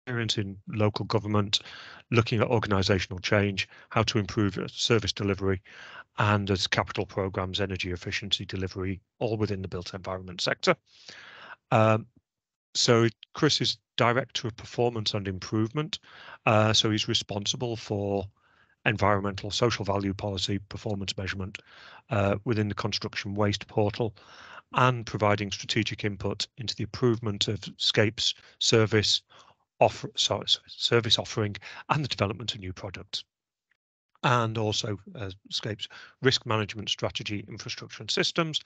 experience in local government, looking at organisational change, how to improve service delivery, and as capital programmes, energy efficiency delivery, all within the built environment sector. So Chris is Director of Performance and Improvement. So he's responsible for environmental social value policy performance measurement within the construction waste portal, and providing strategic input into the improvement of SCAPE's service offering and the development of new products. And also SCAPE's risk management strategy, infrastructure and systems.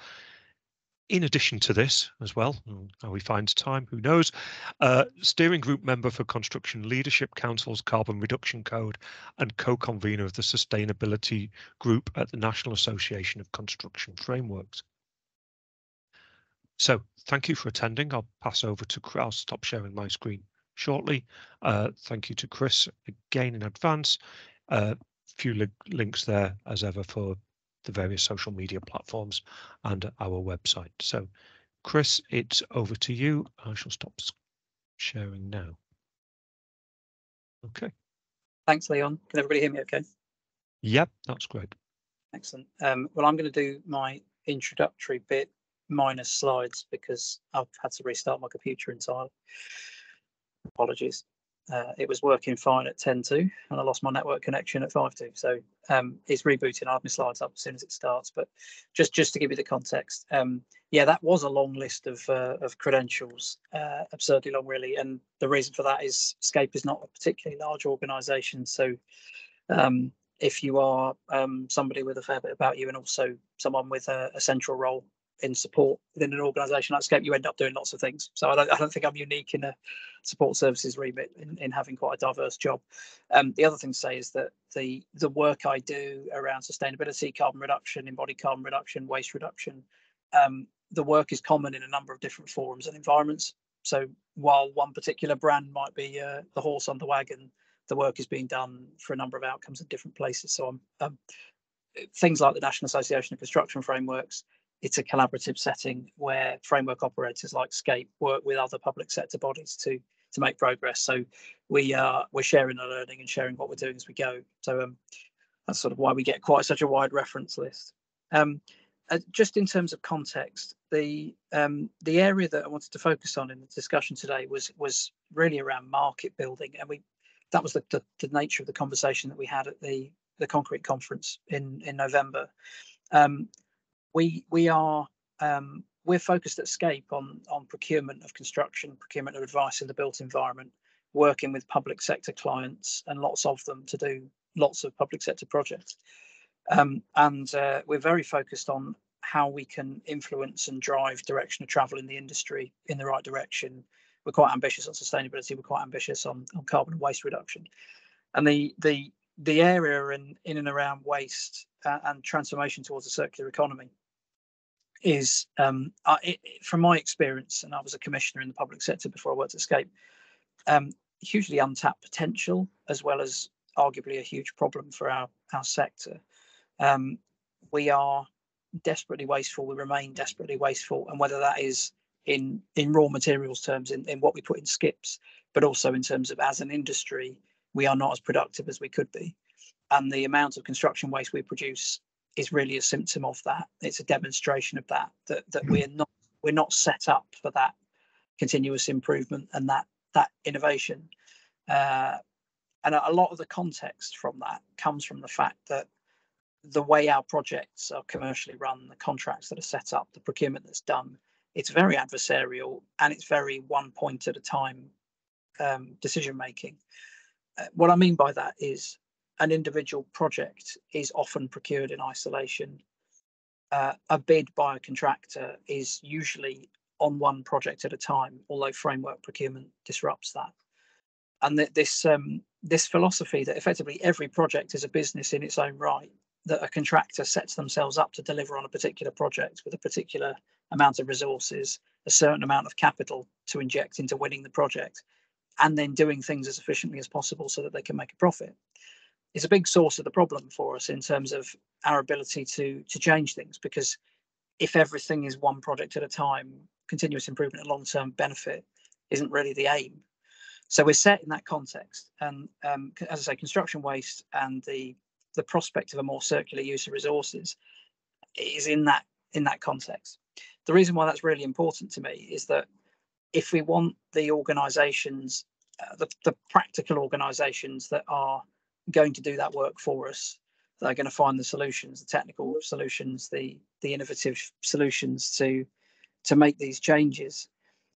In addition to this as well, how he finds time, who knows, steering group member for Construction Leadership Council's Carbon Reduction Code and co-convener of the Sustainability Group at the National Association of Construction Frameworks. So thank you for attending. I'll pass over to Chris. I'll stop sharing my screen shortly. Thank you to Chris again in advance. Few links there as ever for the various social media platforms and our website. So Chris, it's over to you. I shall stop sharing now. Okay. Thanks, Leon. Can everybody hear me okay? Yep, that's great. Excellent. Well, I'm going to do my introductory bit minus slides because I've had to restart my computer entirely. Apologies. It was working fine at 10:02 and I lost my network connection at 5:02. So it's rebooting. I'll have my slides up as soon as it starts. But just to give you the context, yeah, that was a long list of credentials, absurdly long, really. And the reason for that is SCAPE is not a particularly large organisation. So if you are somebody with a fair bit about you and also someone with a central role in support within an organisation like SCAPE, you end up doing lots of things. So I don't think I'm unique in a support services remit in having quite a diverse job. The other thing to say is that the work I do around sustainability, carbon reduction, embodied carbon reduction, waste reduction, the work is common in a number of different forums and environments. So while one particular brand might be the horse on the wagon, the work is being done for a number of outcomes in different places. So things like the National Association of Construction Frameworks, it's a collaborative setting where framework operators like SCAPE work with other public sector bodies to make progress. So we're sharing the learning and sharing what we're doing as we go. So that's sort of why we get quite such a wide reference list. Just in terms of context, the area that I wanted to focus on in the discussion today was really around market building, and that was the nature of the conversation that we had at the Concrete Conference in November. We're focused at SCAPE on procurement of construction, procurement of advice in the built environment, working with public sector clients and lots of them to do lots of public sector projects. And we're very focused on how we can influence and drive direction of travel in the industry in the right direction. We're quite ambitious on sustainability. We're quite ambitious on carbon and waste reduction. And the area in and around waste and transformation towards a circular economy is, from my experience, and I was a commissioner in the public sector before I worked at SCAPE, hugely untapped potential, as well as arguably a huge problem for our sector. We are desperately wasteful. We remain desperately wasteful, and whether that is in raw materials terms, in what we put in skips, but also in terms of as an industry, we are not as productive as we could be. And the amount of construction waste we produce is really a symptom of that. It's a demonstration of that we're not set up for that continuous improvement and that innovation. And a lot of the context from that comes from the fact that the way our projects are commercially run, the contracts that are set up, the procurement that's done, it's very adversarial and it's very one point at a time decision making. What I mean by that is an individual project is often procured in isolation. A bid by a contractor is usually on one project at a time, although framework procurement disrupts that. And this philosophy that effectively every project is a business in its own right, that a contractor sets themselves up to deliver on a particular project with a particular amount of resources, a certain amount of capital to inject into winning the project, and then doing things as efficiently as possible so that they can make a profit, is a big source of the problem for us in terms of our ability to change things. Because if everything is one project at a time, continuous improvement and long-term benefit isn't really the aim. So we're set in that context, and as I say, construction waste and the prospect of a more circular use of resources is in that context. The reason why that's really important to me is that if we want the organisations, the practical organisations that are going to do that work for us, that are going to find the solutions, the technical solutions, the innovative solutions to make these changes,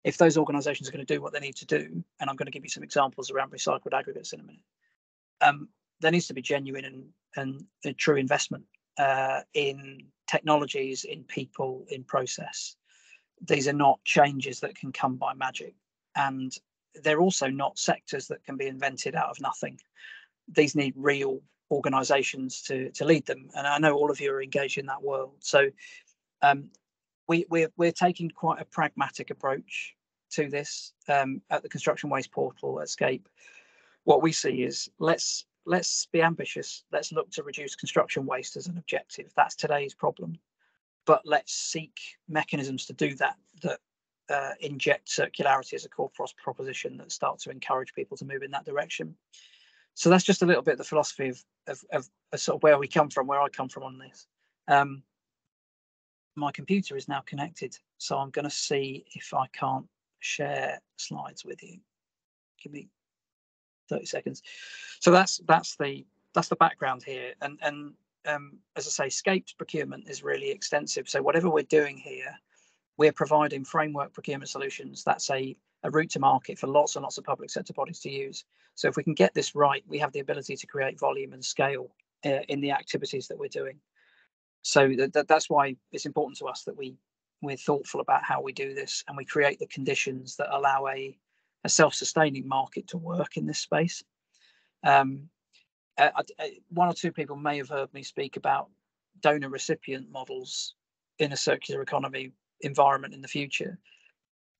if those organisations are going to do what they need to do, and I'm going to give you some examples around recycled aggregates in a minute, there needs to be genuine and a true investment in technologies, in people, in process. These are not changes that can come by magic, and they're also not sectors that can be invented out of nothing. These need real organisations to lead them, and I know all of you are engaged in that world. So we're taking quite a pragmatic approach to this at the Construction Waste Portal at SCAPE. What we see is let's be ambitious. Let's look to reduce construction waste as an objective. That's today's problem. But let's seek mechanisms to do that inject circularity as a core proposition that start to encourage people to move in that direction. So that's just a little bit of the philosophy of sort of where we come from, where I come from on this. My computer is now connected, so I'm going to see if I can't share slides with you. Give me 30 seconds. So that's the background here, and as I say, SCAPE's procurement is really extensive. So whatever we're doing here, we're providing framework procurement solutions. That's a route to market for lots and lots of public sector bodies to use. So if we can get this right, we have the ability to create volume and scale in the activities that we're doing. So that's why it's important to us that we're thoughtful about how we do this, and we create the conditions that allow a self-sustaining market to work in this space. One or two people may have heard me speak about donor recipient models in a circular economy environment in the future.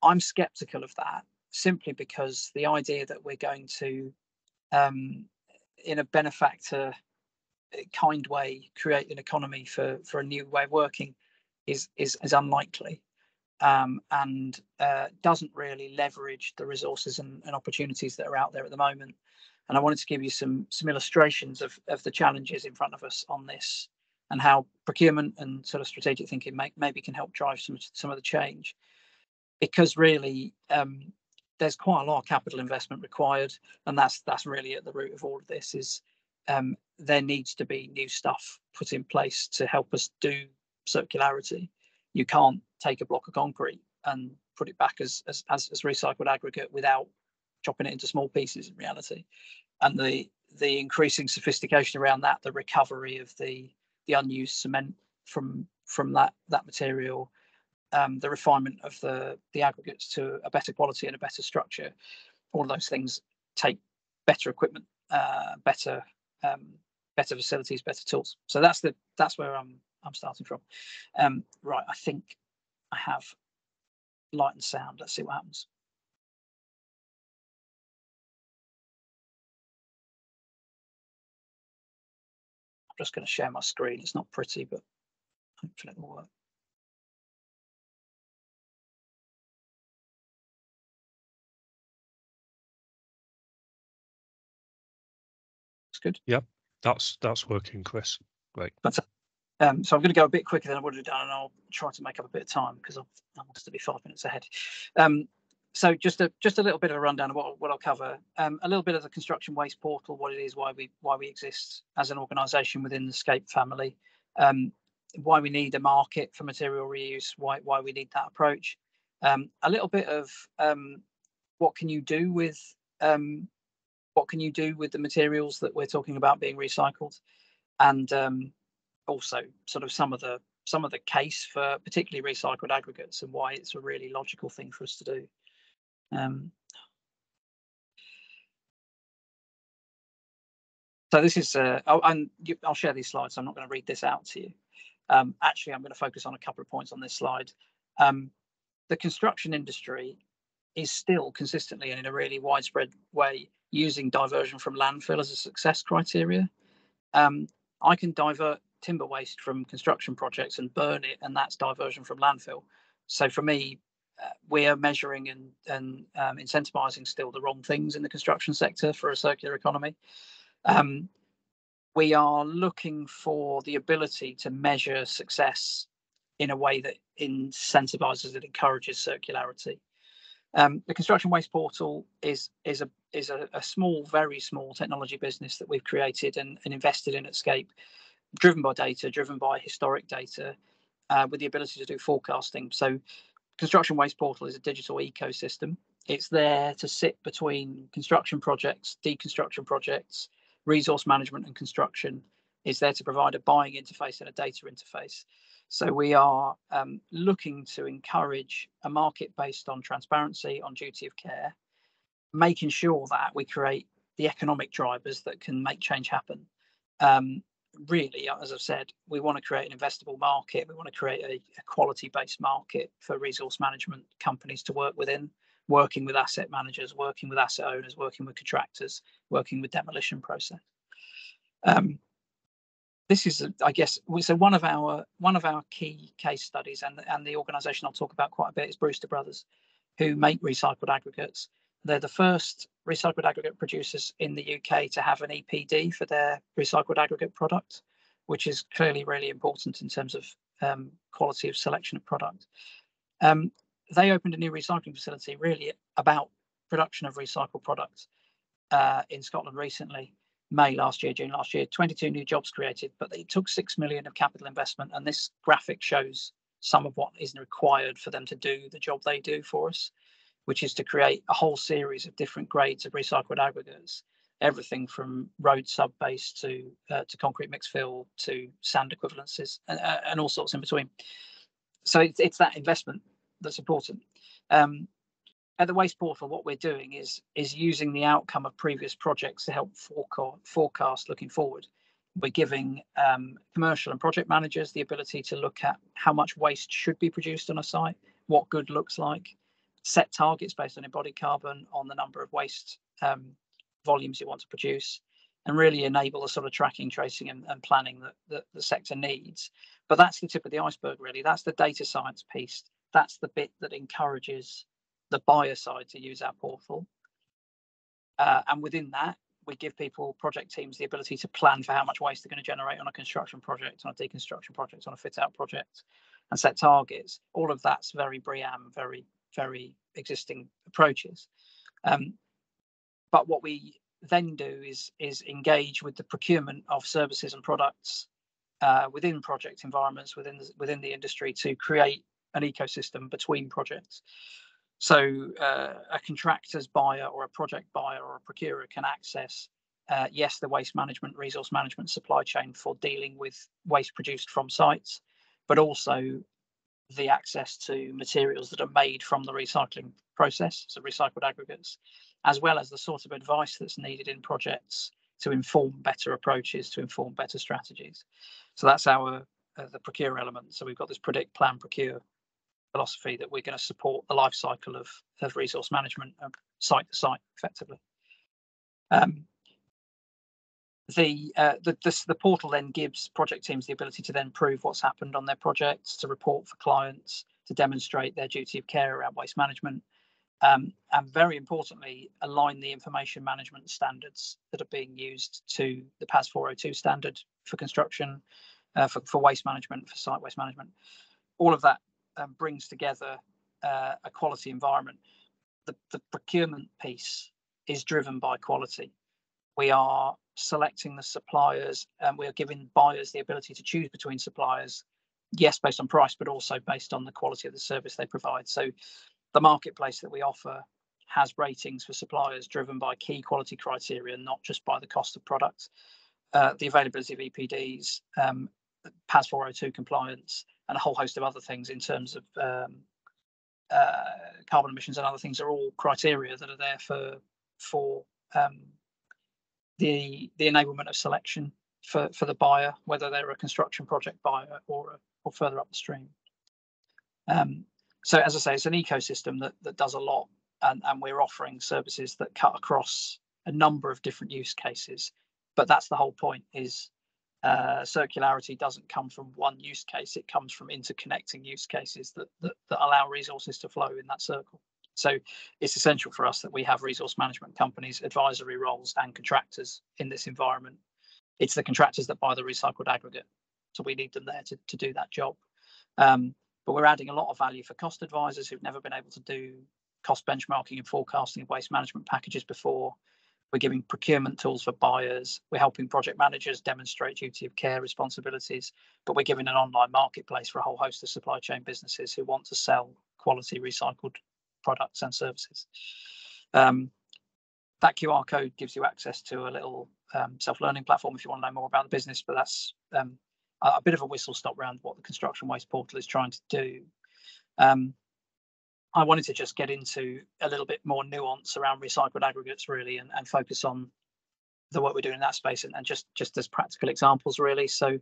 I'm skeptical of that, simply because the idea that we're going to, in a benefactor kind way, create an economy for a new way of working is unlikely, and doesn't really leverage the resources and opportunities that are out there at the moment. And I wanted to give you some illustrations of the challenges in front of us on this, and how procurement and sort of strategic thinking maybe can help drive some of the change. Because really, there's quite a lot of capital investment required, and that's really at the root of all of this. Is there needs to be new stuff put in place to help us do circularity. You can't take a block of concrete and put it back as recycled aggregate without chopping it into small pieces in reality. And the increasing sophistication around that, the recovery of the unused cement from that material, the refinement of the aggregates to a better quality and a better structure, all of those things take better equipment, better facilities, better tools. So that's where I'm starting from. Right, I think I have light and sound. Let's see what happens. I'm just going to share my screen. It's not pretty, but hopefully it will work. It's good. Yep, that's working, Chris. Great. So I'm going to go a bit quicker than I would have done, and I'll try to make up a bit of time because I want us to be 5 minutes ahead. So just a little bit of a rundown of what I'll cover. A little bit of the Construction Waste Portal, what it is, why we exist as an organisation within the SCAPE family, why we need a market for material reuse, why we need that approach. A little bit of what can you do with the materials that we're talking about being recycled, and also sort of some of the case for particularly recycled aggregates and why it's a really logical thing for us to do. So this is, I'll share these slides, so I'm not going to read this out to you. Actually, I'm going to focus on a couple of points on this slide. The construction industry is still consistently and in a really widespread way using diversion from landfill as a success criteria. I can divert timber waste from construction projects and burn it, and that's diversion from landfill. So for me, we are measuring and incentivizing still the wrong things in the construction sector for a circular economy. We are looking for the ability to measure success in a way that incentivizes and encourages circularity. The construction waste portal is a small, very small technology business that we've created and invested in at SCAPE, driven by data, driven by historic data, with the ability to do forecasting. So construction waste portal is a digital ecosystem. It's there to sit between construction projects, deconstruction projects, resource management and construction. It's there to provide a buying interface and a data interface. So we are looking to encourage a market based on transparency, on duty of care, making sure that we create the economic drivers that can make change happen. Really, as I've said, we want to create an investable market. We want to create a quality-based market for resource management companies to work within, working with asset managers, working with asset owners, working with contractors, working with demolition process. This is, I guess, so one of our key case studies, and the organisation I'll talk about quite a bit is Brewster Brothers, who make recycled aggregates. They're the first recycled aggregate producers in the UK to have an EPD for their recycled aggregate product, which is clearly really important in terms of quality of selection of product. They opened a new recycling facility really about production of recycled products in Scotland recently. May last year, June last year, 22 new jobs created, but it took 6 million of capital investment. And this graphic shows some of what is required for them to do the job they do for us, which is to create a whole series of different grades of recycled aggregates, everything from road sub-base to concrete mix fill to sand equivalencies and all sorts in between. So it's that investment that's important. At the Waste Portal, what we're doing is using the outcome of previous projects to help forecast looking forward. We're giving commercial and project managers the ability to look at how much waste should be produced on a site, what good looks like, set targets based on embodied carbon on the number of waste volumes you want to produce, and really enable the sort of tracking, tracing and planning that the sector needs. But that's the tip of the iceberg, really. That's the data science piece. That's the bit that encourages the buyer side to use our portal. And within that, we give people, project teams, the ability to plan for how much waste they're going to generate on a construction project, on a deconstruction project, on a fit-out project, and set targets. All of that's very BREEAM, very, very existing approaches. But what we then do is engage with the procurement of services and products within project environments, within the industry, to create an ecosystem between projects. So a contractor's buyer or a project buyer or a procurer can access, yes, the waste management, resource management supply chain for dealing with waste produced from sites, but also the access to materials that are made from the recycling process, so recycled aggregates, as well as the sort of advice that's needed in projects to inform better approaches, to inform better strategies. So that's our the procure element. So we've got this predict, plan, procure philosophy that we're going to support the life cycle of resource management site to site effectively. The portal then gives project teams the ability to then prove what's happened on their projects, to report for clients, to demonstrate their duty of care around waste management, and very importantly, align the information management standards that are being used to the PAS 402 standard for construction, for waste management, for site waste management. All of that brings together a quality environment. The procurement piece is driven by quality. We are selecting the suppliers, and we are giving buyers the ability to choose between suppliers, yes, based on price, but also based on the quality of the service they provide. So the marketplace that we offer has ratings for suppliers driven by key quality criteria, not just by the cost of products. The availability of EPDs, PAS 402 compliance, and a whole host of other things in terms of carbon emissions and other things are all criteria that are there for the enablement of selection for the buyer, whether they're a construction project buyer or further up the stream. So as I say, it's an ecosystem that does a lot, and we're offering services that cut across a number of different use cases. But that's the whole point, is circularity doesn't come from one use case, it comes from interconnecting use cases that allow resources to flow in that circle. So it's essential for us that we have resource management companies, advisory roles, and contractors in this environment. It's the contractors that buy the recycled aggregate, so we need them there to do that job. But we're adding a lot of value for cost advisors who've never been able to do cost benchmarking and forecasting of waste management packages before. We're giving procurement tools for buyers. We're helping project managers demonstrate duty of care responsibilities, but we're giving an online marketplace for a whole host of supply chain businesses who want to sell quality recycled products and services. That QR code gives you access to a little self-learning platform if you want to know more about the business, but that's a bit of a whistle-stop round what the construction waste portal is trying to do. I wanted to just get into a little bit more nuance around recycled aggregates, really, and focus on the work we're doing in that space, and just as practical examples, really. So,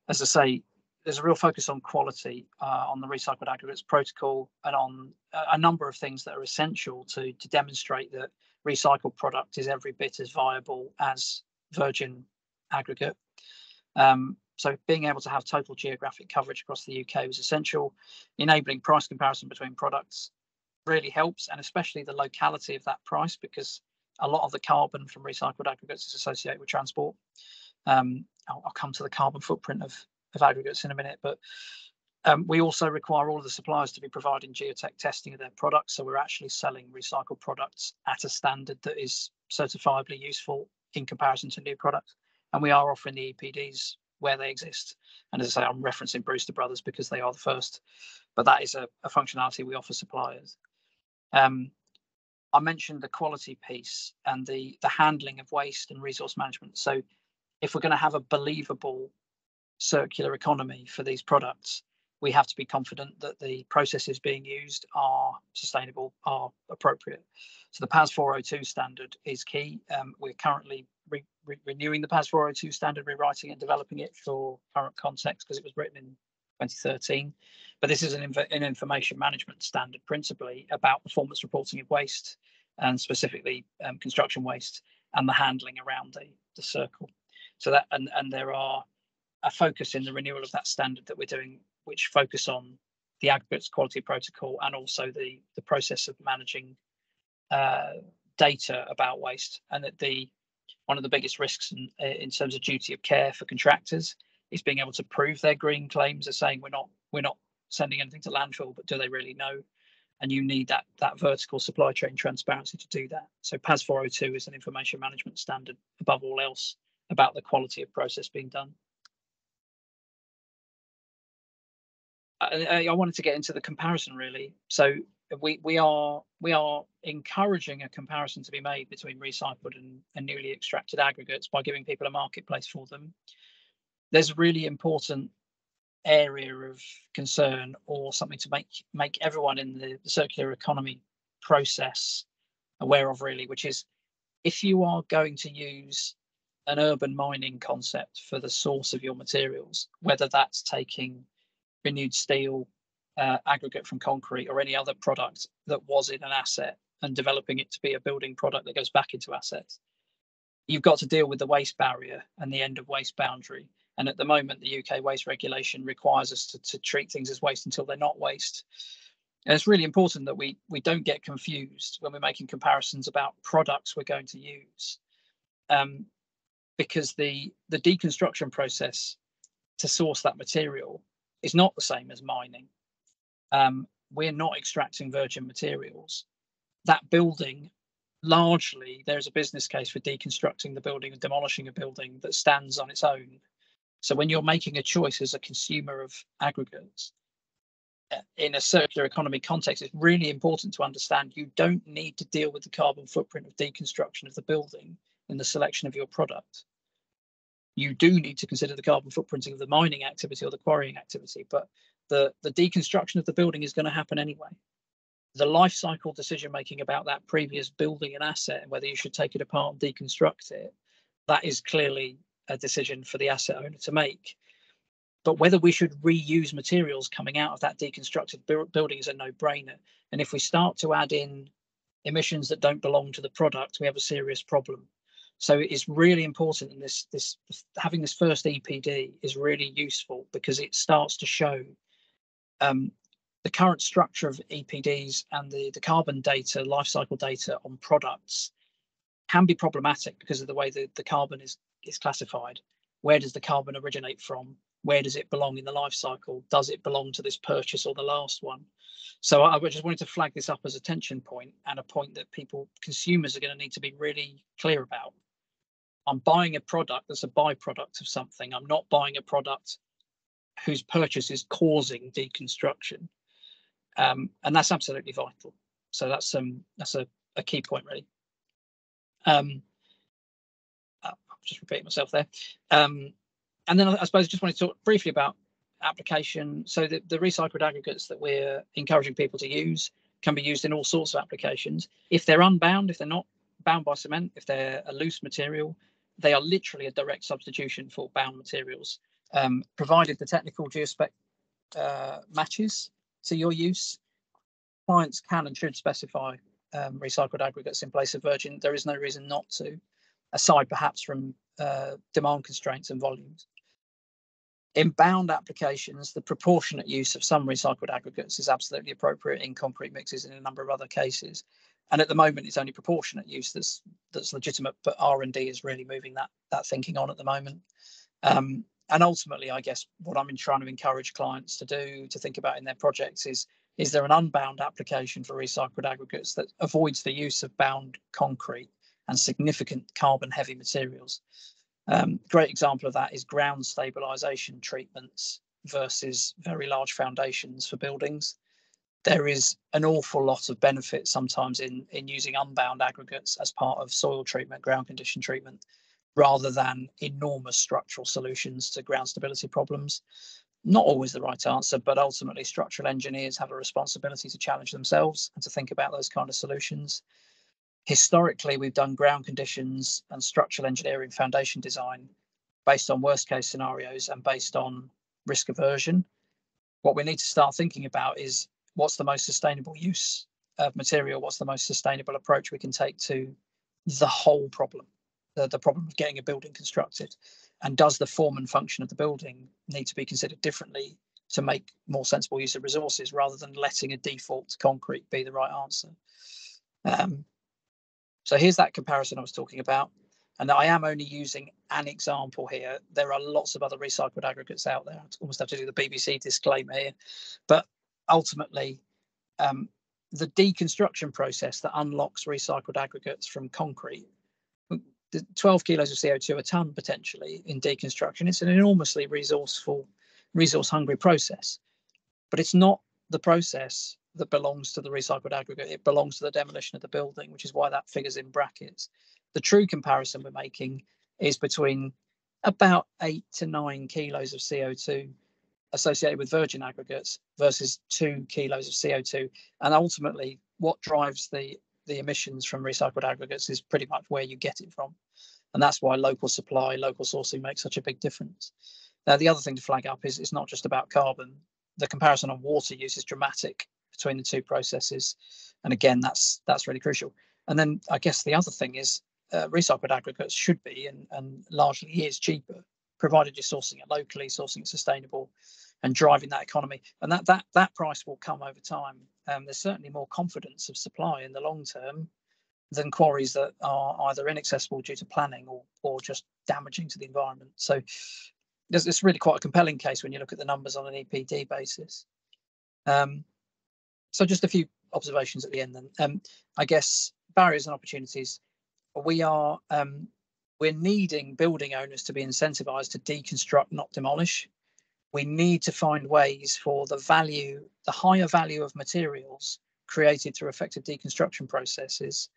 as I say, there's a real focus on quality on the recycled aggregates protocol, and on a number of things that are essential to demonstrate that recycled product is every bit as viable as virgin aggregate. So being able to have total geographic coverage across the UK was essential. Enabling price comparison between products really helps, and especially the locality of that price, because a lot of the carbon from recycled aggregates is associated with transport. I'll come to the carbon footprint of aggregates in a minute, but we also require all of the suppliers to be providing geotech testing of their products. So we're actually selling recycled products at a standard that is certifiably useful in comparison to new products. And we are offering the EPDs where they exist. And as I say, I'm referencing Brewster Brothers because they are the first, but that is a functionality we offer suppliers. I mentioned the quality piece and the handling of waste and resource management. So if we're going to have a believable circular economy for these products, we have to be confident that the processes being used are sustainable, are appropriate. So the PAS 402 standard is key. We're currently renewing the PAS 402 standard, rewriting and developing it for current context because it was written in 2013. But this is an information management standard principally about performance reporting of waste, and specifically construction waste and the handling around the circle. So that and there are a focus in the renewal of that standard that we're doing, which focus on the aggregates quality protocol and also the process of managing data about waste. And that one of the biggest risks in terms of duty of care for contractors is being able to prove their green claims. Are saying we're not sending anything to landfill, but do they really know? And you need that vertical supply chain transparency to do that. So PAS 402 is an information management standard above all else about the quality of process being done. I wanted to get into the comparison, really. So we are encouraging a comparison to be made between recycled and newly extracted aggregates by giving people a marketplace for them. There's a really important area of concern, or something to make everyone in the circular economy process aware of, really, which is if you are going to use an urban mining concept for the source of your materials, whether that's taking renewed steel, aggregate from concrete, or any other product that was in an asset and developing it to be a building product that goes back into assets, you've got to deal with the waste barrier and the end of waste boundary. And at the moment, the UK waste regulation requires us to treat things as waste until they're not waste. And it's really important that we don't get confused when we're making comparisons about products we're going to use, because the deconstruction process to source that material is not the same as mining. We're not extracting virgin materials. That building, largely, there's a business case for deconstructing the building and demolishing a building that stands on its own. So when you're making a choice as a consumer of aggregates in a circular economy context, it's really important to understand you don't need to deal with the carbon footprint of deconstruction of the building in the selection of your product. You do need to consider the carbon footprinting of the mining activity or the quarrying activity, but the deconstruction of the building is going to happen anyway. The life cycle decision making about that previous building and asset and whether you should take it apart and deconstruct it, that is clearly a decision for the asset owner to make. But whether we should reuse materials coming out of that deconstructed building is a no-brainer. And if we start to add in emissions that don't belong to the product, we have a serious problem. So it's really important, and this having this first EPD is really useful because it starts to show the current structure of EPDs and the carbon data, life cycle data on products can be problematic because of the way the carbon is classified. Where does the carbon originate from? Where does it belong in the life cycle? Does it belong to this purchase or the last one? So I just wanted to flag this up as a tension point, and a point that consumers are going to need to be really clear about. I'm buying a product that's a byproduct of something. I'm not buying a product whose purchase is causing deconstruction. And that's absolutely vital. So that's a key point, really. I'm just repeating myself there. And then I suppose I just want to talk briefly about application. So the recycled aggregates that we're encouraging people to use can be used in all sorts of applications. If they're unbound, if they're not bound by cement, if they're a loose material, they are literally a direct substitution for bound materials, provided the technical geospec matches to your use. Clients can and should specify recycled aggregates in place of virgin. There is no reason not to, aside perhaps from demand constraints and volumes. In bound applications, the proportionate use of some recycled aggregates is absolutely appropriate in concrete mixes and in a number of other cases. And at the moment, it's only proportionate use that's legitimate, but R&D is really moving that thinking on at the moment. And ultimately, I guess what I'm trying to encourage clients to do, to think about in their projects is there an unbound application for recycled aggregates that avoids the use of bound concrete and significant carbon heavy materials? Great example of that is ground stabilization treatments versus very large foundations for buildings. There is an awful lot of benefit sometimes in using unbound aggregates as part of soil treatment, ground condition treatment, rather than enormous structural solutions to ground stability problems. Not always the right answer, but ultimately structural engineers have a responsibility to challenge themselves and to think about those kind of solutions. Historically, we've done ground conditions and structural engineering foundation design based on worst case scenarios and based on risk aversion. What we need to start thinking about is what's the most sustainable use of material, what's the most sustainable approach we can take to the whole problem, the problem of getting a building constructed, and does the form and function of the building need to be considered differently to make more sensible use of resources rather than letting a default concrete be the right answer. So here's that comparison I was talking about. And I am only using an example here. There are lots of other recycled aggregates out there. I almost have to do the BBC disclaimer here. But ultimately, the deconstruction process that unlocks recycled aggregates from concrete, 12 kilos of CO2 a tonne potentially in deconstruction, it's an enormously resource-hungry process. But it's not the process that belongs to the recycled aggregate. It belongs to the demolition of the building, which is why that figure's in brackets. The true comparison we're making is between about 8 to 9 kilos of CO2 associated with virgin aggregates versus 2 kilos of CO2. And ultimately, what drives the emissions from recycled aggregates is pretty much where you get it from. And that's why local supply, local sourcing makes such a big difference. Now, the other thing to flag up is it's not just about carbon. The comparison on water use is dramatic between the two processes. And again, that's really crucial. And then I guess the other thing is recycled aggregates should be and largely is cheaper, provided you're sourcing it locally, sourcing it sustainable and driving that economy. And that price will come over time. There's certainly more confidence of supply in the long term than quarries that are either inaccessible due to planning or just damaging to the environment. So it's really quite a compelling case when you look at the numbers on an EPD basis. So just a few observations at the end then. I guess barriers and opportunities. We're needing building owners to be incentivized to deconstruct, not demolish. We need to find ways for the higher value of materials created through effective deconstruction processes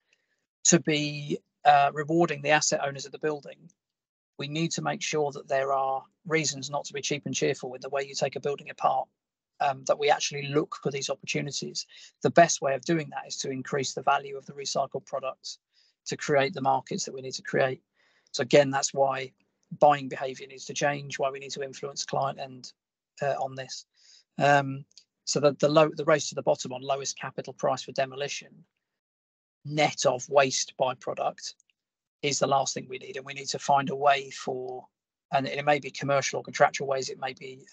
to be rewarding the asset owners of the building. We need to make sure that there are reasons not to be cheap and cheerful with the way you take a building apart, that we actually look for these opportunities. The best way of doing that is to increase the value of the recycled products to create the markets that we need to create. So again, that's why buying behavior needs to change, why we need to influence client end on this. So the race to the bottom on lowest capital price for demolition, net of waste byproduct, is the last thing we need, and we need to find a way for, and it may be commercial or contractual ways, it may be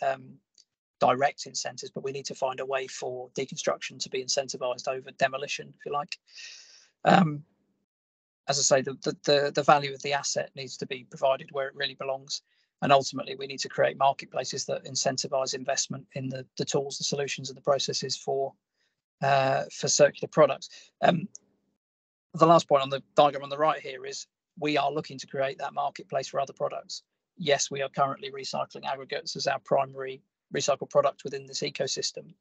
direct incentives, but we need to find a way for deconstruction to be incentivized over demolition, if you like. As I say, the value of the asset needs to be provided where it really belongs. And ultimately, we need to create marketplaces that incentivize investment in the tools, the solutions, and the processes for circular products. The last point on the diagram on the right here is we are looking to create that marketplace for other products. Yes, we are currently recycling aggregates as our primary recycled product within this ecosystem.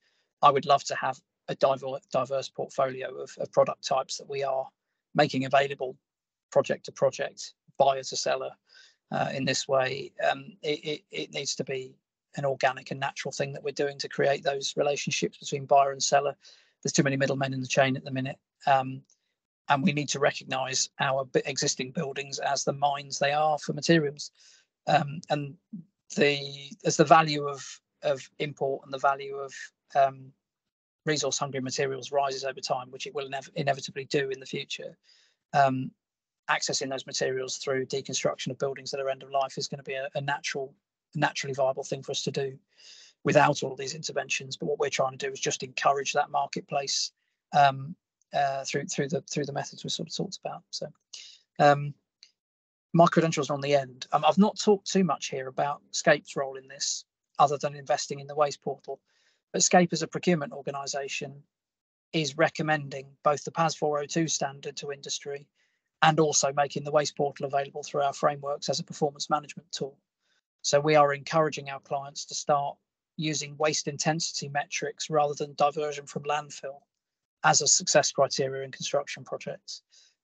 I would love to have a diverse portfolio of product types that we are making available project to project, buyer to seller. In this way, it needs to be an organic and natural thing that we're doing to create those relationships between buyer and seller. There's too many middlemen in the chain at the minute. And we need to recognise our existing buildings as the mines they are for materials. And as the value of import and the value of resource-hungry materials rises over time, which it will inevitably do in the future, accessing those materials through deconstruction of buildings that are end of life is going to be a naturally viable thing for us to do without all these interventions. But what we're trying to do is just encourage that marketplace through the methods we sort of talked about. So my credentials are on the end. I've not talked too much here about SCAPE's role in this, other than investing in the waste portal. But SCAPE as a procurement organisation is recommending both the PAS 402 standard to industry and also making the waste portal available through our frameworks as a performance management tool. So we are encouraging our clients to start using waste intensity metrics rather than diversion from landfill as a success criteria in construction projects.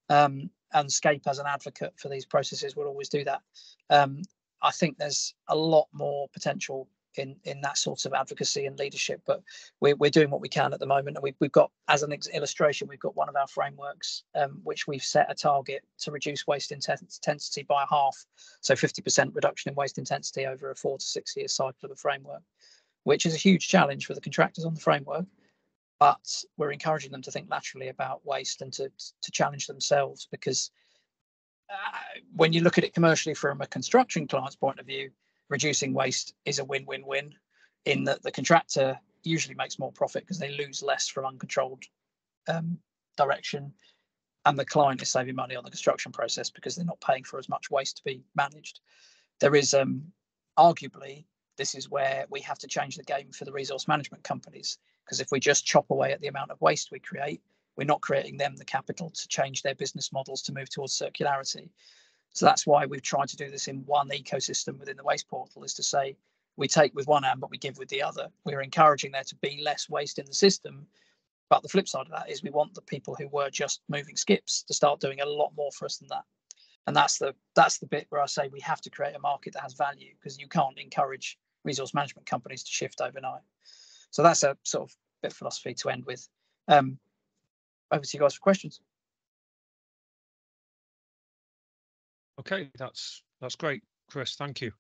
And SCAPE as an advocate for these processes will always do that. I think there's a lot more potential in that sort of advocacy and leadership, but we're doing what we can at the moment. And we've got, as an illustration, we've got one of our frameworks, which we've set a target to reduce waste intensity by half. So 50% reduction in waste intensity over a 4 to 6 year cycle of the framework, which is a huge challenge for the contractors on the framework. But we're encouraging them to think laterally about waste and to challenge themselves, because when you look at it commercially from a construction client's point of view, reducing waste is a win-win-win, in that the contractor usually makes more profit because they lose less from uncontrolled direction, and the client is saving money on the construction process because they're not paying for as much waste to be managed. There is arguably, this is where we have to change the game for the resource management companies, because if we just chop away at the amount of waste we create, we're not creating them the capital to change their business models to move towards circularity. So that's why we've tried to do this in one ecosystem within the waste portal, is to say we take with one hand, but we give with the other. We're encouraging there to be less waste in the system. But the flip side of that is we want the people who were just moving skips to start doing a lot more for us than that. And that's the bit where I say we have to create a market that has value, because you can't encourage resource management companies to shift overnight. So that's a sort of bit of philosophy to end with. Over to you guys for questions. Okay, that's great, Chris. Thank you.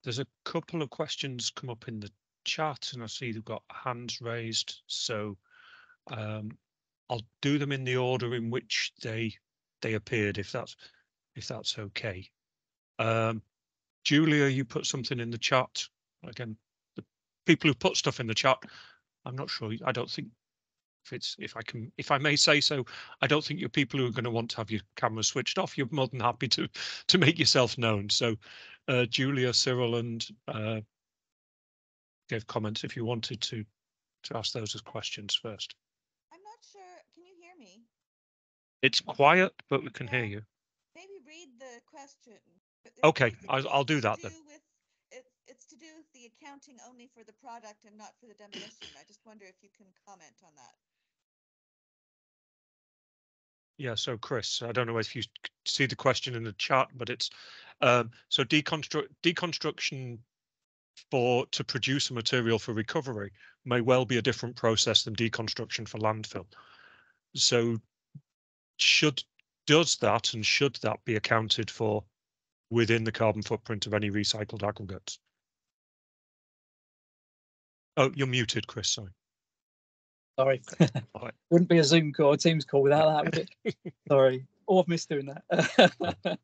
There's a couple of questions come up in the chat, and I see they've got hands raised. So I'll do them in the order in which they appeared, if that's okay. Julia, you put something in the chat. Again, the people who put stuff in the chat, I'm not sure. I don't think if I may say so, I don't think you're people who are going to want to have your camera switched off. You're more than happy to make yourself known. So Julia, Cyril, and gave comments if you wanted to ask those as questions first. I'm not sure. Can you hear me? It's quiet, but we can hear you. Maybe read the question. Okay, I'll do that then. It's to do with the accounting only for the product and not for the demolition. I just wonder if you can comment on that. Yeah, so Chris, I don't know if you see the question in the chat, but it's so deconstruction to produce a material for recovery may well be a different process than deconstruction for landfill. So should that be accounted for within the carbon footprint of any recycled aggregates? Oh, you're muted, Chris. Sorry. Wouldn't be a Zoom call, a Teams call without that, would it? Sorry. Oh, I've missed doing that.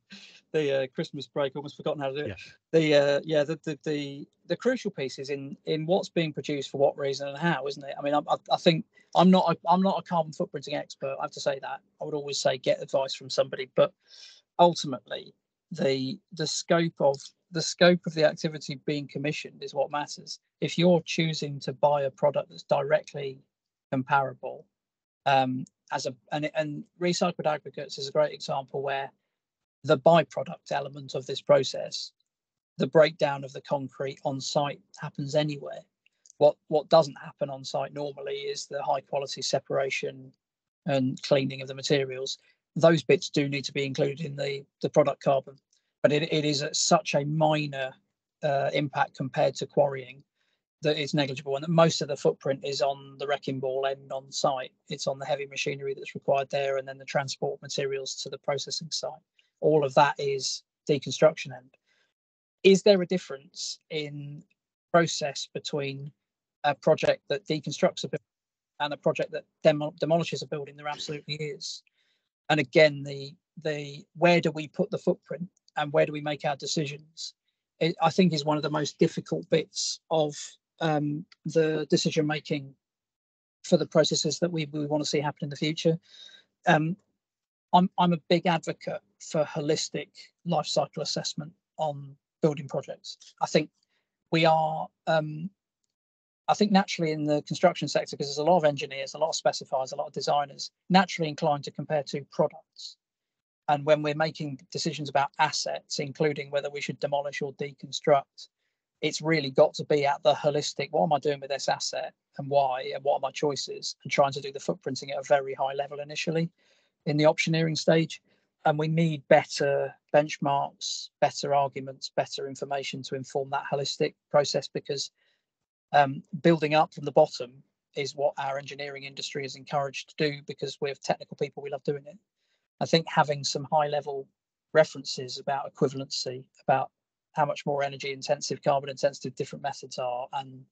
The Christmas break, almost forgotten how to do it. Yeah. The crucial piece is in what's being produced for what reason and how, isn't it? I mean, I think I'm not a carbon footprinting expert. I have to say that. I would always say get advice from somebody, but ultimately the scope of the activity being commissioned is what matters. If you're choosing to buy a product that's directly comparable, and recycled aggregates is a great example where the byproduct element of this process, the breakdown of the concrete on site, happens anywhere. What doesn't happen on site normally is the high quality separation and cleaning of the materials. Those bits do need to be included in the product carbon, but it is at such a minor impact compared to quarrying that it's negligible, and that most of the footprint is on the wrecking ball end on site. It's on the heavy machinery that's required there, and then the transport materials to the processing site. All of that is deconstruction end. Is there a difference in process between a project that deconstructs a building and a project that demolishes a building? There absolutely is. And again, the where do we put the footprint and where do we make our decisions? I think is one of the most difficult bits of the decision making for the processes that we want to see happen in the future. I'm a big advocate for holistic life cycle assessment on building projects. I think we are. I think naturally in the construction sector, because there's a lot of engineers, a lot of specifiers, a lot of designers, naturally inclined to compare to products. And when we're making decisions about assets, including whether we should demolish or deconstruct, it's really got to be at the holistic, what am I doing with this asset and why, and what are my choices, and trying to do the footprinting at a very high level initially in the optioneering stage. And we need better benchmarks, better arguments, better information to inform that holistic process, because building up from the bottom is what our engineering industry is encouraged to do, because we're technical people, we love doing it. I think having some high level references about equivalency, about how much more energy intensive, carbon intensive different methods are, and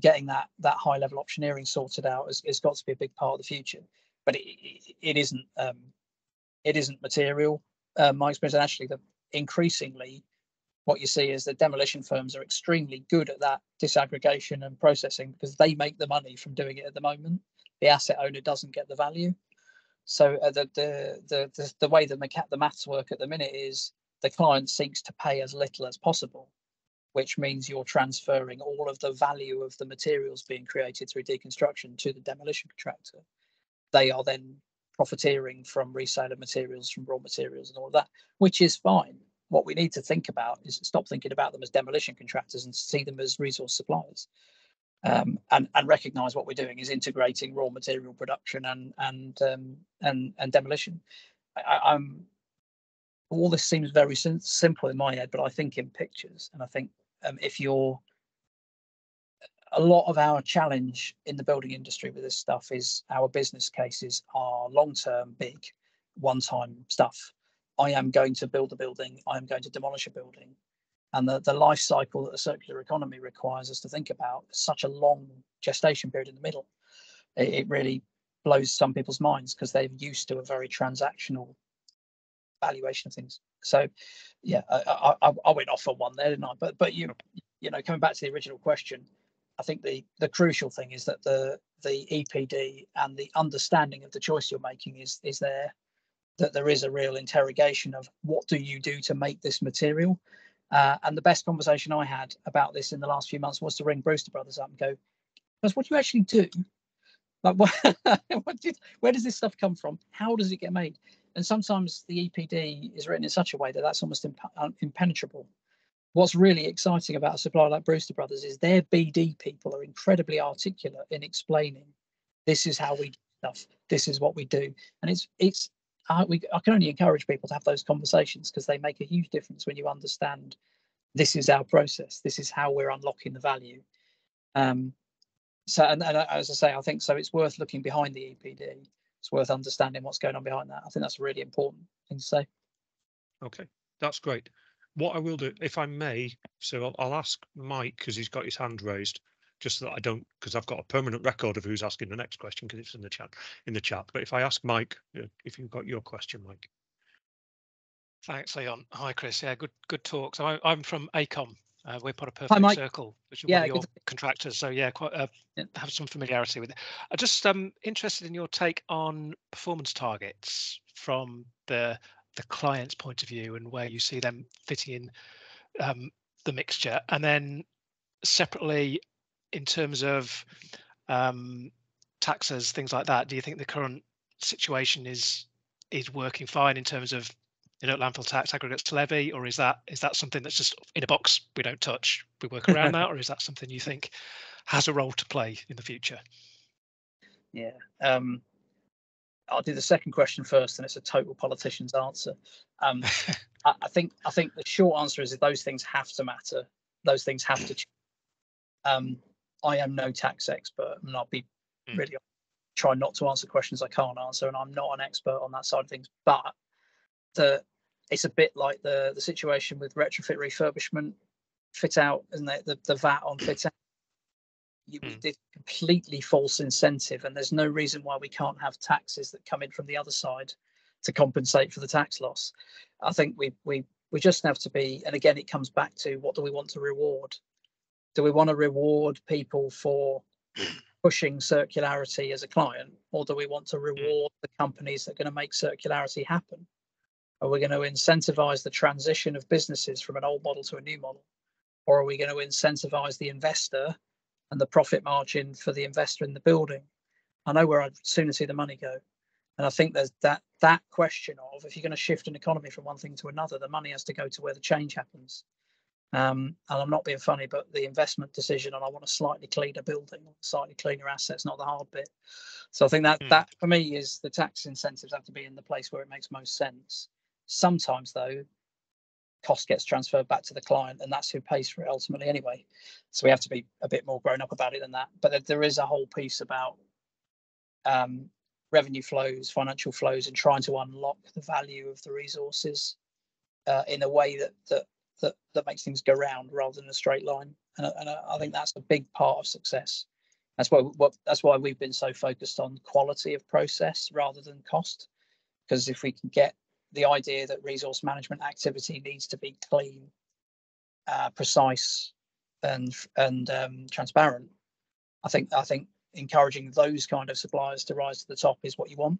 getting that high level optioneering sorted out has got to be a big part of the future. But it isn't material. My experience, and actually, increasingly what you see is that demolition firms are extremely good at that disaggregation and processing, because they make the money from doing it at the moment. The asset owner doesn't get the value. So the way the maths work at the minute is the client seeks to pay as little as possible, which means you're transferring all of the value of the materials being created through deconstruction to the demolition contractor. They are then profiteering from resale of materials, from raw materials and all of that, which is fine. What we need to think about is stop thinking about them as demolition contractors and see them as resource suppliers. And recognise what we're doing is integrating raw material production and demolition. All this seems very simple in my head, but I think in pictures. And I think a lot of our challenge in the building industry with this stuff is our business cases are long-term, big, one-time stuff. I am going to build a building. I am going to demolish a building. And the life cycle that the circular economy requires us to think about is such a long gestation period in the middle. It really blows some people's minds, because they're used to a very transactional valuation of things. So, yeah, I went off on one there, didn't I? But you know, coming back to the original question, I think the crucial thing is that the EPD and the understanding of the choice you're making is there, that there is a real interrogation of what do you do to make this material. And the best conversation I had about this in the last few months was to ring Brewster Brothers up and go, what do you actually do? Like, where does this stuff come from? How does it get made? And sometimes the EPD is written in such a way that that's almost impenetrable. What's really exciting about a supplier like Brewster Brothers is their BD people are incredibly articulate in explaining, this is how we do stuff, this is what we do. And I can only encourage people to have those conversations, because they make a huge difference when you understand this is our process, this is how we're unlocking the value. So, and as I say, I think so it's worth looking behind the EPD. It's worth understanding what's going on behind that. I think that's a really important thing to say. Okay, that's great. What I will do, if I may, so I'll ask Mike, because he's got his hand raised, just so that I don't, because I've got a permanent record of who's asking the next question because it's in the chat. But if I ask Mike, if you've got your question, Mike. Thanks, Leon. Hi, Chris. Yeah, good talk. So I'm from ACOM. We're part of Hi, Perfect Mike. Circle, which is Yeah, one of your good. contractors. So yeah, quite have some familiarity with it. I'm just interested in your take on performance targets from the client's point of view and where you see them fitting in the mixture, and then separately in terms of taxes, things like that. Do you think the current situation is working fine in terms of landfill tax, aggregates levy, or is that something that's just in a box we don't touch, we work around that, or is that something you think has a role to play in the future? Yeah, I'll do the second question first, and it's a total politician's answer. I think the short answer is that those things have to matter. Those things have to change. I am no tax expert, and I'll be really try not to answer questions I can't answer, and I'm not an expert on that side of things. But it's a bit like the situation with retrofit refurbishment, fit out, isn't it? The VAT on fit out. We did completely false incentive, and there's no reason why we can't have taxes that come in from the other side to compensate for the tax loss. I think we just have to be, and again, it comes back to what do we want to reward? Do we want to reward people for pushing circularity as a client, or do we want to reward the companies that are going to make circularity happen? Are we going to incentivize the transition of businesses from an old model to a new model? Or are we going to incentivize the investor and the profit margin for the investor in the building? I know where I'd sooner see the money go. And I think there's that question of, if you're going to shift an economy from one thing to another, the money has to go to where the change happens. And I'm not being funny, but the investment decision on I want a slightly cleaner building, slightly cleaner assets, not the hard bit. So I think that for me is the tax incentives have to be in the place where it makes most sense. Sometimes though, cost gets transferred back to the client, and that's who pays for it ultimately anyway. So we have to be a bit more grown up about it than that. But there is a whole piece about revenue flows, financial flows, and trying to unlock the value of the resources in a way that makes things go round rather than a straight line. And I think that's a big part of success. That's why we've been so focused on quality of process rather than cost. Because if we can get the idea that resource management activity needs to be clean, precise, and transparent, I think encouraging those kind of suppliers to rise to the top is what you want.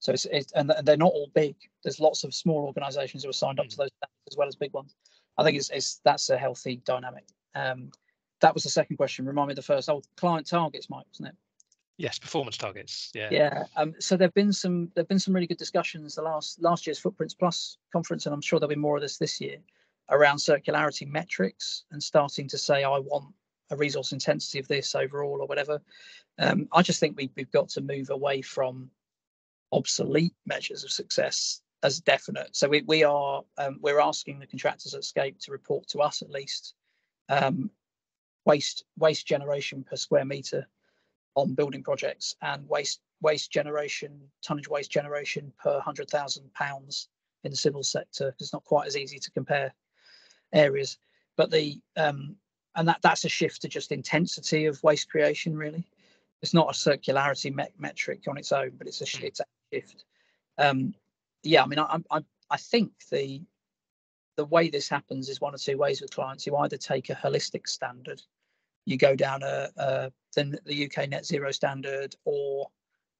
So and they're not all big. There's lots of small organisations who are signed up to those as well as big ones. I think that's a healthy dynamic. That was the second question. Remind me of the first. Oh, client targets, Mike, wasn't it? Yes, performance targets. Yeah. Yeah. So there've been some really good discussions. The last year's Footprints Plus conference, and I'm sure there'll be more of this year, around circularity metrics and starting to say, I want a resource intensity of this overall or whatever. I just think we've got to move away from obsolete measures of success as definite. So we're asking the contractors at SCAPE to report to us at least waste generation per square metre on building projects, and waste generation, tonnage waste generation per £100,000 in the civil sector. It's not quite as easy to compare areas, but that's a shift to just intensity of waste creation. Really, it's not a circularity metric on its own, but it's a shift. Yeah, I mean, I think the way this happens is one of two ways with clients. You either take a holistic standard, you go down the UK net zero standard, or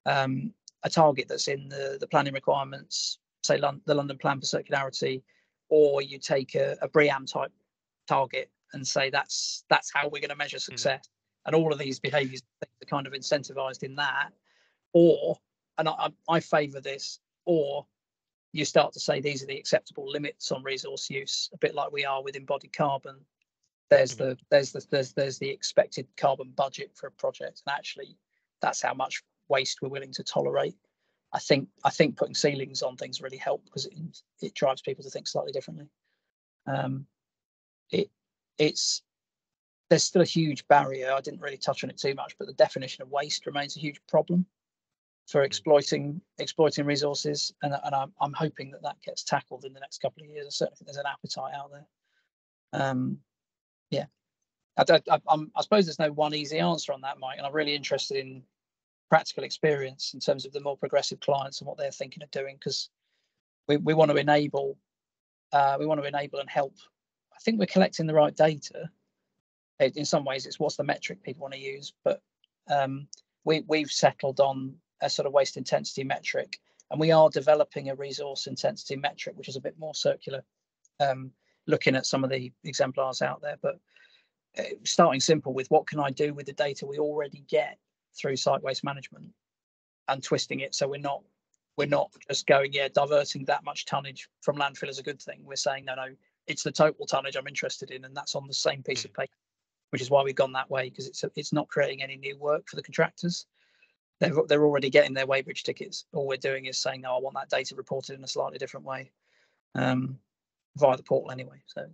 a target that's in the planning requirements, say the London Plan for Circularity, or you take a BREEAM type target and say that's how we're going to measure success. And all of these behaviours are kind of incentivized in that. Or, and I favour this, or you start to say these are the acceptable limits on resource use, a bit like we are with embodied carbon. There's the expected carbon budget for a project, and actually that's how much waste we're willing to tolerate. I think putting ceilings on things really help because it drives people to think slightly differently. There's still a huge barrier. I didn't really touch on it too much, but the definition of waste remains a huge problem for exploiting resources, and I'm hoping that gets tackled in the next couple of years. I certainly think there's an appetite out there. Yeah. I suppose there's no one easy answer on that, Mike, and I'm really interested in practical experience in terms of the more progressive clients and what they're thinking of doing, because we want to enable and help. I think we're collecting the right data. In some ways, it's what's the metric people want to use, but we've settled on a sort of waste intensity metric, and we are developing a resource intensity metric, which is a bit more circular, looking at some of the exemplars out there, but starting simple with what can I do with the data we already get through site waste management, and twisting it so we're not just going, yeah, diverting that much tonnage from landfill is a good thing. We're saying no, it's the total tonnage I'm interested in, and that's on the same piece of paper, which is why we've gone that way, because it's not creating any new work for the contractors. They're already getting their weighbridge tickets. All we're doing is saying, no, I want that data reported in a slightly different way, via the portal anyway. So.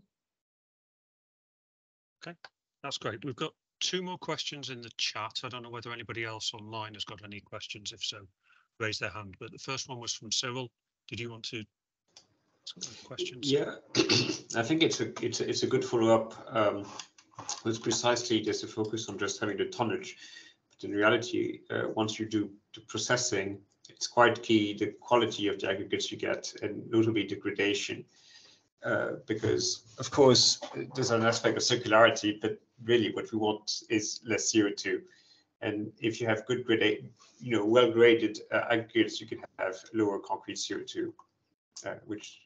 Okay, that's great. We've got 2 more questions in the chat. I don't know whether anybody else online has got any questions. If so, raise their hand. But the first one was from Cyril. Did you want to ask questions? Yeah, I think it's a good follow-up. It's precisely just a focus on just having the tonnage. But in reality, once you do the processing, it's quite key the quality of the aggregates you get, and notably degradation. Because of course there's an aspect of circularity, but really what we want is less CO2. And if you have good well graded aggregates, you can have lower concrete CO2, which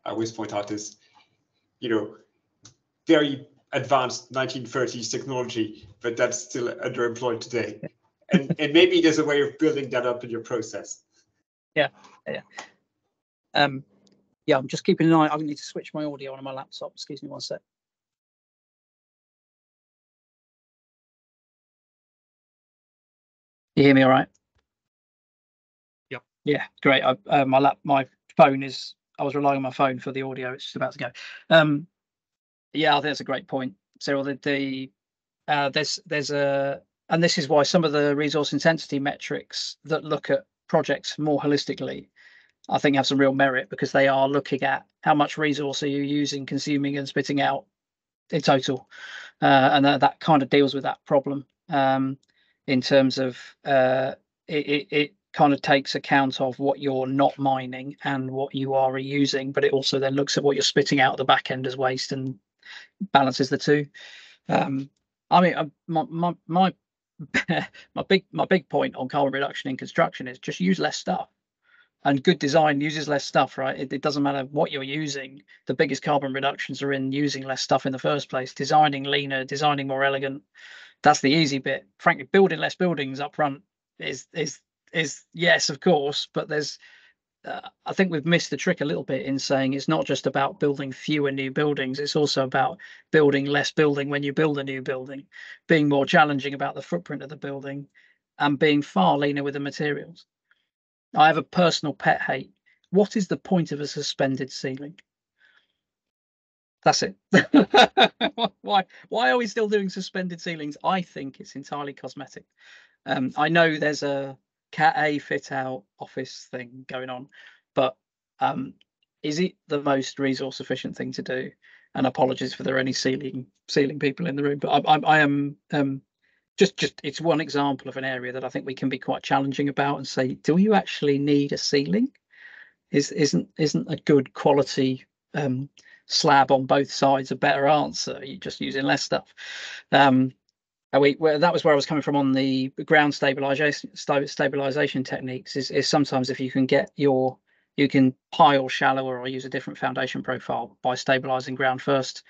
I always point out is, very advanced 1930s technology, but that's still underemployed today. And maybe there's a way of building that up in your process. Yeah. Yeah, I'm just keeping an eye. I need to switch my audio on my laptop. Excuse me 1 sec. You hear me all right? Yep. Yeah, great. My phone is. I was relying on my phone for the audio. It's just about to go. Yeah, I think that's a great point, Cyril. There's a, and this is why some of the resource intensity metrics that look at projects more holistically, I think, have some real merit, because they are looking at how much resource are you using, consuming, and spitting out in total, and that kind of deals with that problem in terms of it kind of takes account of what you're not mining and what you are reusing, but it also then looks at what you're spitting out at the back end as waste and balances the two. I mean, my big point on carbon reduction in construction is just use less stuff. And good design uses less stuff, right? It doesn't matter what you're using. The biggest carbon reductions are in using less stuff in the first place. Designing leaner, designing more elegant. That's the easy bit. Frankly, building less buildings up front is yes, of course, but there's I think we've missed the trick a little bit in saying it's not just about building fewer new buildings. It's also about building less building when you build a new building, being more challenging about the footprint of the building, and being far leaner with the materials. I have a personal pet hate. What is the point of a suspended ceiling? That's it. Why are we still doing suspended ceilings? I think it's entirely cosmetic. I know there's a Cat A fit out office thing going on, but is it the most resource efficient thing to do? And apologies if there are any ceiling people in the room, but I am just it's one example of an area that I think we can be quite challenging about and say, do you actually need a ceiling? Isn't a good quality slab on both sides a better answer? You're just using less stuff. That was where I was coming from on the ground stabilization techniques. Is sometimes if you can you can pile shallower or use a different foundation profile by stabilizing ground first,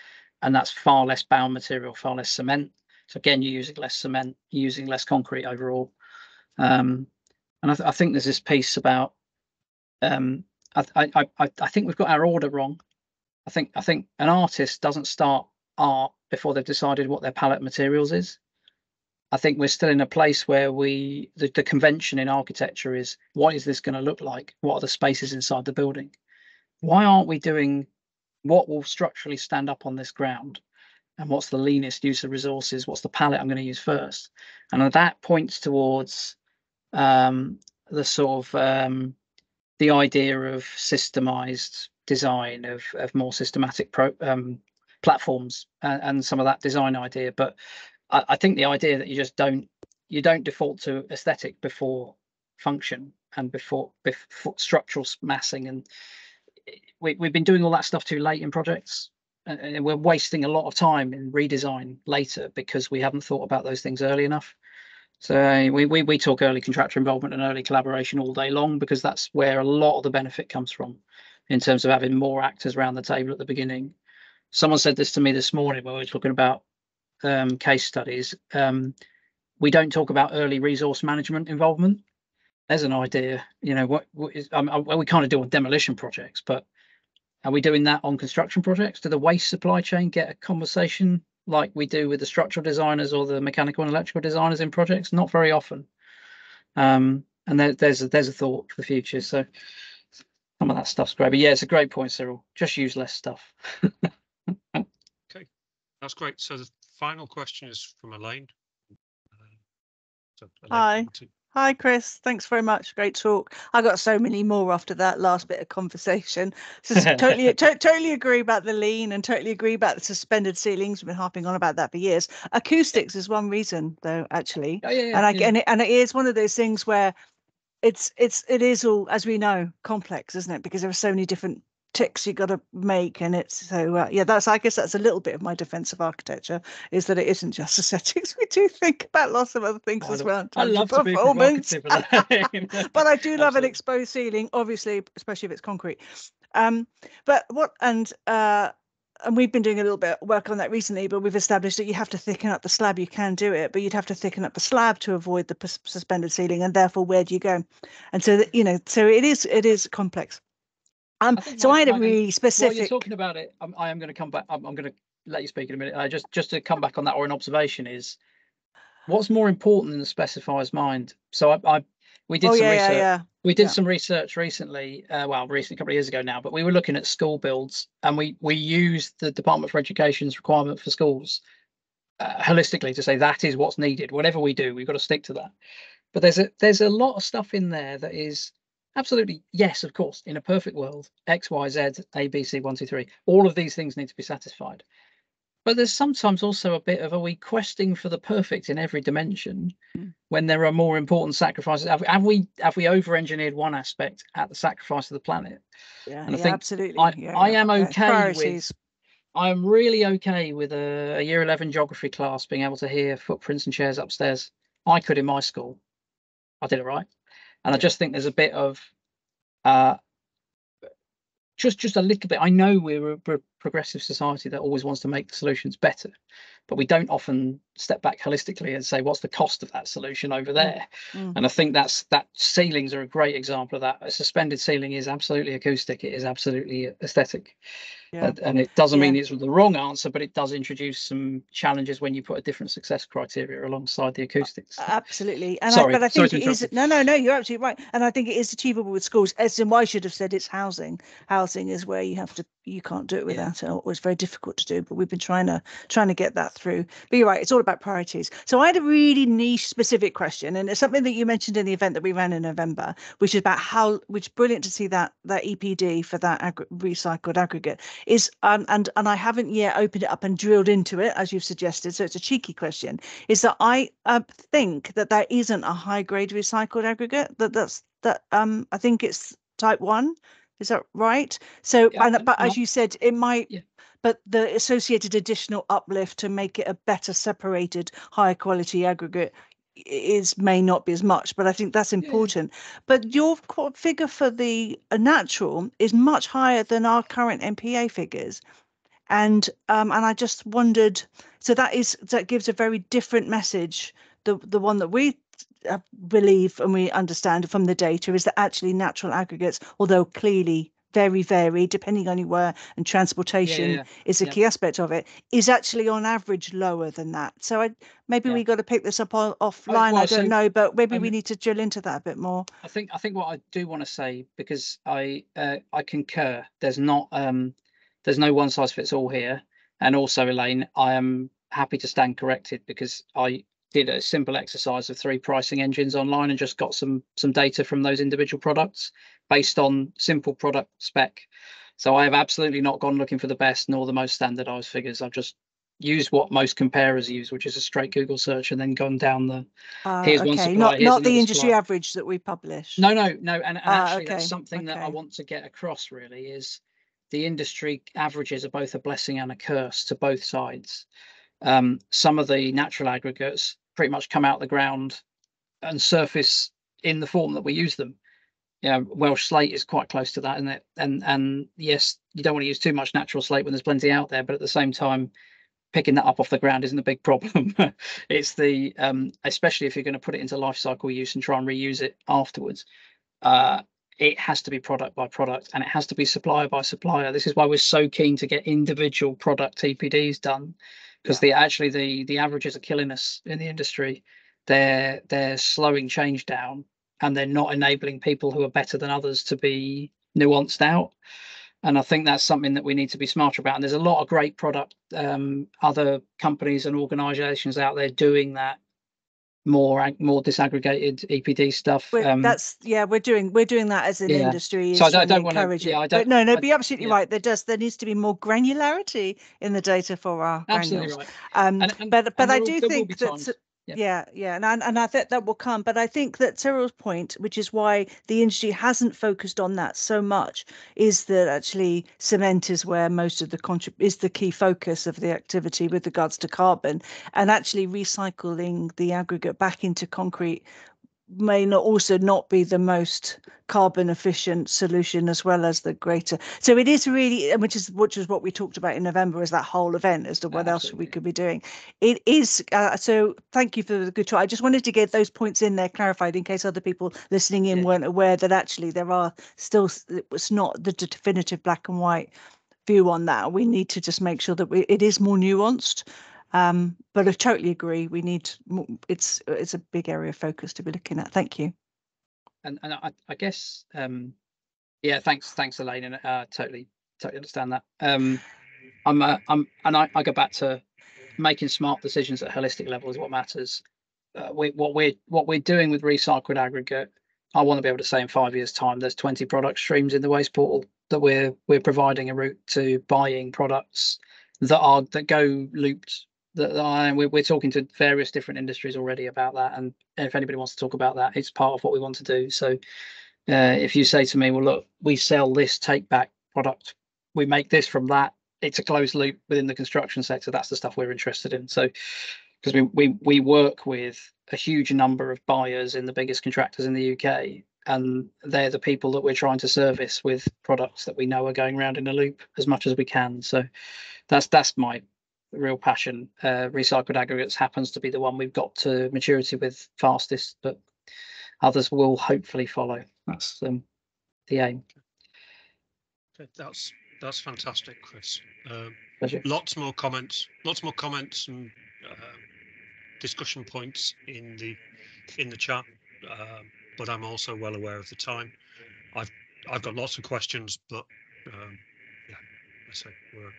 and that's far less bound material, far less cement. So again, you're using less cement, you're using less concrete overall. And I think there's this piece about I think we've got our order wrong. I think an artist doesn't start art before they've decided what their palette materials is. I think we're still in a place where the convention in architecture is, what is this going to look like? What are the spaces inside the building? Why aren't we doing what will structurally stand up on this ground? And what's the leanest use of resources? What's the palette I'm going to use first? And that points towards the sort of the idea of systemized design, of more systematic platforms and some of that design idea. But I think the idea that you don't default to aesthetic before function and before structural massing, and we've been doing all that stuff too late in projects, and we're wasting a lot of time in redesign later because we haven't thought about those things early enough. So we talk early contractor involvement and early collaboration all day long, because that's where a lot of the benefit comes from in terms of having more actors around the table at the beginning. Someone said this to me this morning when we were talking about case studies. We don't talk about early resource management involvement. There's an idea, you know, we kind of do on demolition projects, but are we doing that on construction projects? Do the waste supply chain get a conversation like we do with the structural designers or the mechanical and electrical designers in projects? Not very often. And there's a thought for the future. So some of that stuff's great. But yeah, it's a great point, Cyril. Just use less stuff. Okay, that's great. So the final question is from Elaine. Hi. Hi, Chris. Thanks very much. Great talk. I got so many more after that last bit of conversation. So totally agree about the lean, and totally agree about the suspended ceilings. We've been harping on about that for years. Acoustics is one reason, though, actually. Oh, yeah, and it is one of those things where it is all, as we know, complex, isn't it? Because there are so many different ticks you got to make, and it's so yeah, I guess that's a little bit of my defense of architecture, is that it isn't just aesthetics. We do think about lots of other things as well. I love to be provocative. But I do love an exposed ceiling, obviously, especially if it's concrete. But what and we've been doing a little bit of work on that recently, but we've established that you have to thicken up the slab. You can do it, but you'd have to thicken up the slab to avoid the suspended ceiling, and therefore where do you go? And so that, you know, so it is complex. So I had a really specific. While you're talking about it, I am going to come back. I'm going to let you speak in a minute. Just to come back on that, or an observation is, what's more important than the specifier's mind? So we did some research. We did some research recently. Recently, a couple of years ago now. But we were looking at school builds, and we used the Department for Education's requirement for schools holistically to say that is what's needed. Whatever we do, we've got to stick to that. But there's a lot of stuff in there that is. Absolutely, yes, of course. In a perfect world, X, Y, Z, A, B, C, 1, 2, 3. All of these things need to be satisfied. But there's sometimes also a bit of, are we questing for the perfect in every dimension when there are more important sacrifices? Have we over-engineered one aspect at the sacrifice of the planet? Yeah, and I think absolutely. I am okay with. I am really okay with a year 11 geography class being able to hear footprints and chairs upstairs. I could in my school. I did it right. And I just think there's a bit of just a little bit. I know we're a progressive society that always wants to make the solutions better, but we don't often step back holistically and say, what's the cost of that solution over there? And I think that ceilings are a great example of that. A suspended ceiling is absolutely acoustic. It is absolutely aesthetic. And it doesn't mean it's the wrong answer, but it does introduce some challenges when you put a different success criteria alongside the acoustics. Absolutely. And I think it is. No, you're absolutely right. And I think it is achievable with schools. As in, I should have said it's housing. Housing is where you can't do it without it. Or it's very difficult to do. But we've been trying to get that through. But you're right. It's all about priorities. So I had a really niche specific question, and it's something that you mentioned in the event that we ran in November, which is about which is brilliant to see that EPD for that recycled aggregate. Is and I haven't yet opened it up and drilled into it as you've suggested, so it's a cheeky question, is that I think that there isn't a high grade recycled aggregate, I think it's type 1, is that right? So but as you said, it might but the associated additional uplift to make it a better separated higher quality aggregate may not be as much, but I think that's important. But your figure for the natural is much higher than our current MPA figures, and I just wondered, so that gives a very different message. The one that we believe and we understand from the data is that actually natural aggregates, although clearly very varied depending on where, and transportation is a key aspect of it, is actually on average lower than that. So we got to pick this up offline. I don't know, but maybe we need to drill into that a bit more. I think what I do want to say, because I concur, there's no one size fits all here. And also, Elaine, I am happy to stand corrected, because I did a simple exercise of 3 pricing engines online and just got some data from those individual products based on simple product spec. So I have absolutely not gone looking for the best nor the most standardized figures. I've just used what most comparers use, which is a straight Google search, and then gone down the here's one supplier, not the industry average that we publish. No, and actually that's something that I want to get across really, is the industry averages are both a blessing and a curse to both sides. Some of the natural aggregates pretty much come out of the ground and surface in the form that we use them. Welsh slate is quite close to that, isn't it? And yes, you don't want to use too much natural slate when there's plenty out there, but at the same time, picking that up off the ground isn't a big problem. It's the especially if you're going to put it into life cycle use and try and reuse it afterwards. It has to be product by product, and it has to be supplier by supplier. This is why we're so keen to get individual product TPDs done, because the averages are killing us in the industry. They're slowing change down, and they're not enabling people who are better than others to be nuanced out. And I think that's something that we need to be smarter about. And there's a lot of great product, other companies and organisations out there doing that more disaggregated EPD stuff. We're doing that as an industry. So I don't want to encourage it. But no, be absolutely right. There needs to be more granularity in the data for our granules. Right. But I do think that. Yeah. And I think that will come. But I think that Cyril's point, which is why the industry hasn't focused on that so much, is that actually cement is where most of is the key focus of the activity with regards to carbon, and actually recycling the aggregate back into concrete may not be the most carbon efficient solution, as well as the greater. So it is really, which is what we talked about in November, is that whole event as to what else we could be doing. It is so thank you for the good try. I just wanted to get those points in there clarified in case other people listening in weren't aware that actually there are still, it's not the definitive black and white view on that. We need to just make sure that it is more nuanced. But I totally agree. We need more, it's a big area of focus to be looking at. Thank you. And I guess thanks Elaine, and totally understand that. I go back to making smart decisions at a holistic level is what matters. What we're doing with recycled aggregate, I want to be able to say in 5 years' time there's 20 product streams in the waste portal that we're providing a route to buying products that go looped. We're talking to various different industries already about that, and if anybody wants to talk about that, it's part of what we want to do. So if you say to me, well, look, we sell this take back product, we make this from that, it's a closed loop within the construction sector, that's the stuff we're interested in. So because we work with a huge number of buyers in the biggest contractors in the UK, and they're the people that we're trying to service with products that we know are going around in a loop as much as we can. So that's my real passion. Recycled aggregates happens to be the one we've got to maturity with fastest, but others will hopefully follow. That's the aim. Okay, that's fantastic, Chris. Pleasure. Lots more comments and discussion points in the chat, but I'm also well aware of the time. I've got lots of questions, but I say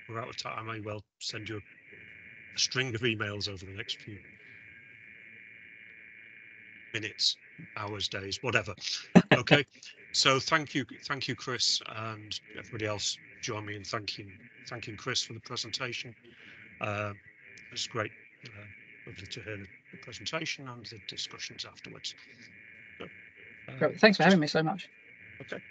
we're out of time. I may well send you a string of emails over the next few minutes, hours, days, whatever. Okay, so thank you, Chris, and everybody else join me in thanking Chris for the presentation. It's great, lovely to hear the presentation and the discussions afterwards. So, thanks for having me so much. Okay.